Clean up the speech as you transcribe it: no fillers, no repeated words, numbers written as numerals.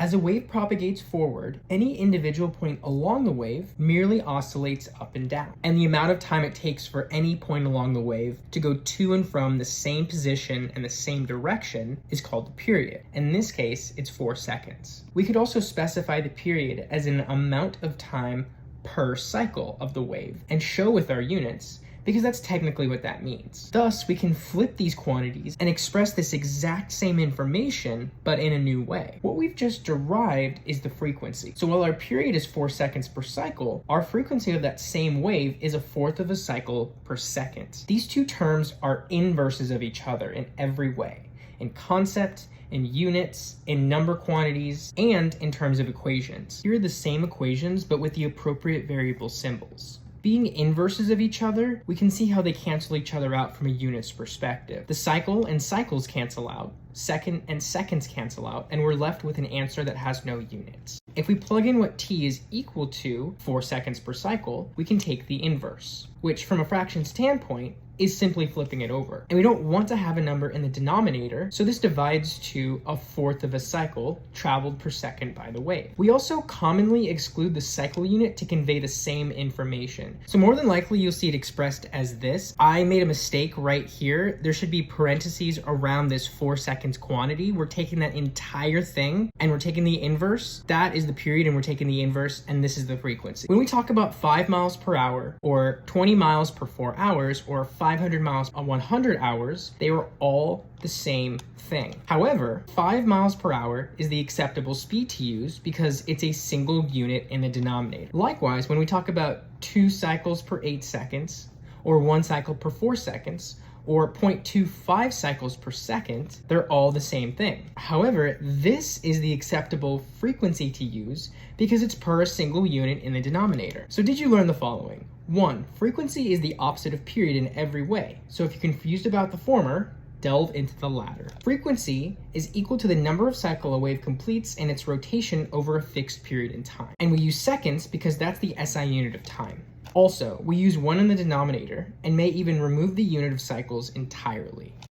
As a wave propagates forward, any individual point along the wave merely oscillates up and down, and the amount of time it takes for any point along the wave to go to and from the same position and the same direction is called the period. In this case, it's 4 seconds. We could also specify the period as an amount of time per cycle of the wave and show with our units, because that's technically what that means. Thus, we can flip these quantities and express this exact same information, but in a new way. What we've just derived is the frequency. So while our period is 4 seconds per cycle, our frequency of that same wave is 1/4 of a cycle per second. These two terms are inverses of each other in every way, in concept, in units, in number quantities, and in terms of equations. Here are the same equations, but with the appropriate variable symbols. Being inverses of each other, we can see how they cancel each other out from a units perspective. The cycle and cycles cancel out, second and seconds cancel out, and we're left with an answer that has no units. If we plug in what t is equal to 4 seconds per cycle, we can take the inverse, which from a fraction standpoint is simply flipping it over. And we don't want to have a number in the denominator, so this divides to 1/4 of a cycle traveled per second by the wave. We also commonly exclude the cycle unit to convey the same information. So more than likely you'll see it expressed as this. I made a mistake right here. There should be parentheses around this 4 seconds quantity. We're taking that entire thing and we're taking the inverse. That is the period and we're taking the inverse, and this is the frequency. When we talk about 5 miles per hour or 20 miles per 4 hours or 500 miles on 100 hours, they were all the same thing. However, 5 miles per hour is the acceptable speed to use because it's a single unit in the denominator. Likewise, when we talk about 2 cycles per 8 seconds, or 1 cycle per 4 seconds, or 0.25 cycles per second, they're all the same thing. However, this is the acceptable frequency to use because it's per a single unit in the denominator. So did you learn the following? 1. Frequency is the opposite of period in every way. So if you're confused about the former, delve into the latter. Frequency is equal to the number of cycle a wave completes in its rotation over a fixed period in time. And we use seconds because that's the SI unit of time. Also, we use 1 in the denominator and may even remove the unit of cycles entirely.